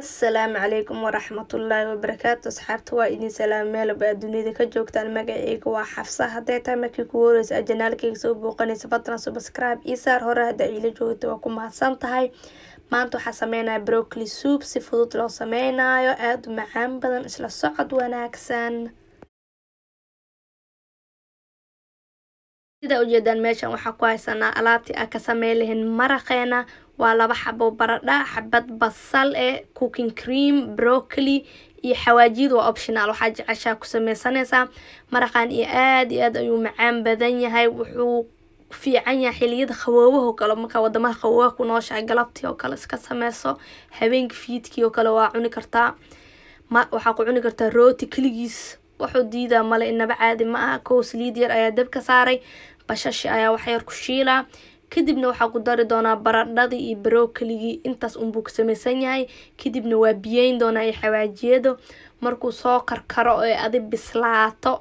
السلام عليكم ورحمة الله وبركاته. أصحابتي waa idin salaam meel ba dunida ka joogtaan. Magacayga waa Xafsa. Haday tahay markii ku horeysa janaalkayga soo booqanaysa fadlan subscribe ii saar. Hore hada ila joogto waa ku mahadsan tahay. Maanta waxaan sameynayaa broccoli soup si fudud loo sameynayo, aad u macaan badan, isla socod wanaagsan. sida ujeedaan meeshan waxaa ku haysanaa alaabtii aan ka sameyn lahayn maraqeena. waa 2 xabo baradha, xabad basal cooking cream, broccoli iyo xawaajid waa optional. waxaa jeceshaa ku sameysanaysaa maraqan iyo aad ayuu macaan badan yahay. wuxuu fiican yahay xilliyada qaboobaha kale, marka wadamaha qaboobaha ku nooshahay galabtii oo kale iska sameyso, habeenkii fiidkii oo kale waa cuni kartaa. waxaa ku cuni kartaa rooti kaligiis, wuxuu diidaa male inaba caadi ma aha. kow saliid yar ayaa dabka saaray, bashashi ayaa wax yar ku shiilaa, kadibna waxaa ku dari doonaa baradhadii iyo broccoligii. intaas unbuu ka sameysan yahay. kadibna waa biyeyn doonaa iyo xawaajiyado. markuu soo karkaro oo adi bislaato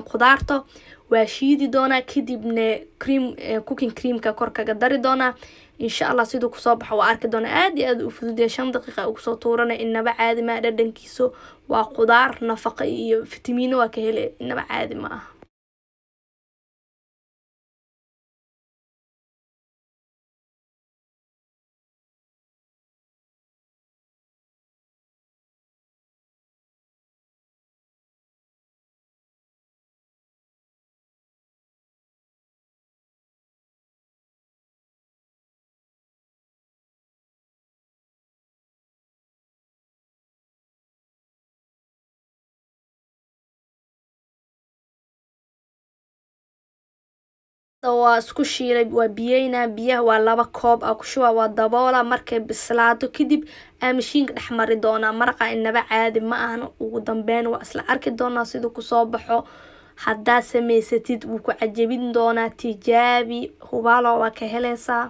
khudaarto waa shiidi doonaa, kadibna cooking creamka kor kaga dari doonaa. insha Allah siduu kusoo baxo waa arki doonaa. aad iyo aad u fudud 5 daqiiqo ugu soo tuurana, inaba caadi ma dhadhankiisu. waa khudaar nafaqo iyo fitamiino waa ka helay, inaba caadi ma aha. waa isku shiilay, waa biyeyna. biyaha waa 2 koob ah ku shuba, waa daboola. markay bislaato kadib aan mashiinka dhex mari doonaa. maraqa inaba caadi ma ahan. ugu dambeyn waa isla arki doonaa siduu kusoo baxo. haddaa sameysatid wuu ku cajabin doonaa, tijaabi, hubaalo waa ka helaysaa.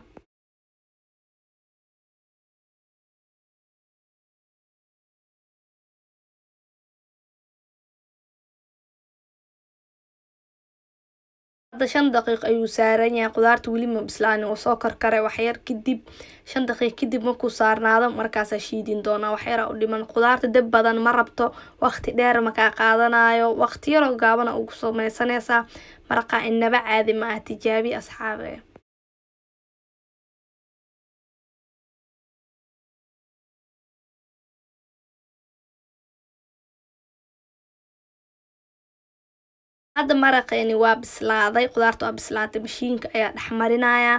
hadda 5 daqiiq ayuu saaran yahay. khudaarta weli ma bislaan, oo soo karkaray wax yar. kadib 5 daqiiq kadib markuu saarnaado markaas shiidin doonaa. wax yar u dhiman. khudaarta dab badan ma rabto, waqti dheer ma ka qaadanayo, waqti yar oo gaaban ugu sameysanaysaa. maraqa inaba caadi ma ah, tijaabi asxaabe. hadda maraqeeni waa bislaaday, khudaarta waa bislaatay, mashiinka ayaa dhex marinaya.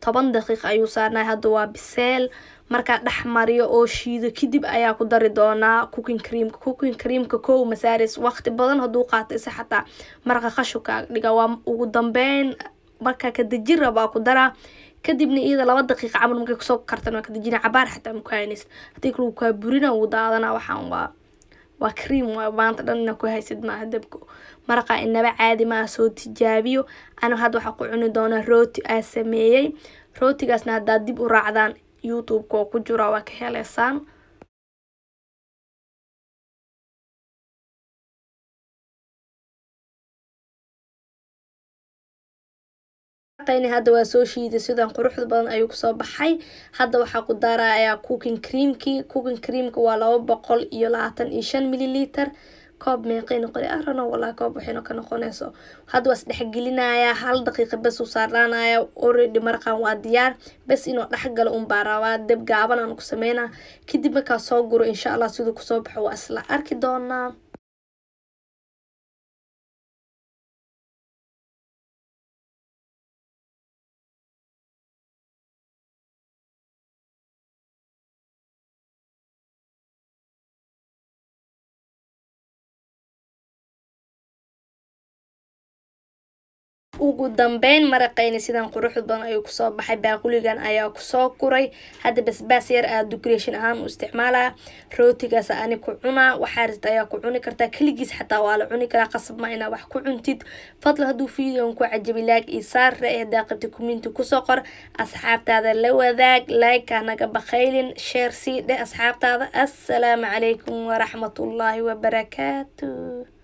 10 daqiiq ayuu saarnay. hadda waa biseel. markaa dhex mariyo oo shiido kadib ayaa ku dari doonaa cooking creamka kow masaaris waqti badan haduu qaato isa xataa maraqa khashuka dhiga. waa ugu dambeyn marka ka dajin rabaa ku daraa. kadibna iyada 2 daqiiq camal markay kusoo kartan waa ka dajina. cabaar xataa ma ku haynaysid, hadii kale wuu kaa burina, wuu daadana. waxaan waa cream waa maanta dhan ku haysid maaha dabka. maraqa inaba caadi ma soo tijaabiyo. ana hadda waxa ku cuni doona rooti aan sameeyay. rootigaasna hadda dib u raacdaan youtube-ka oo ku jira waa ka helaysaan. maraqayni hadda waa soo shiiday, sidan quruxda badan ayuu kusoo baxay. hadda waxaa ku darayaa cooking creamka waa 225 mililiter. koob meeqay noqday arano wallahi koob waxayna ka noqonayso. hadda waa isdhex gelinayaa 1 daqiiqo bas uu saarnaanaya. already maraqan waa diyaar, bas inuu dhex galo un baa rabaa. dab gaaban aan ku sameynaa. kadib markaa soo guro insha Allah siduu kusoo baxo waa isla arki doonaa. ugu dambeyn maraqayni sidan quruxda badan ayuu kusoo baxay. baaquligan ayaa kusoo kuray. hadda basbaas yar aad decoration ahaan u isticmaalaa. rootigaas ani ku cunaa. waxaa rabta ayaa ku cuni kartaa, kaligiis xataa waa la cuni karaa. qasab ma inaa wax ku cuntid. fadlan hadduu video ku cajabi like ii saar, hadaa qabti comment kusoo qor. asxaabtaada la wadaag, like naga bakhaylin, share sii dheh asxaabtaada. assalaamu calaykum waraxmatullaahi wabarakaatuh.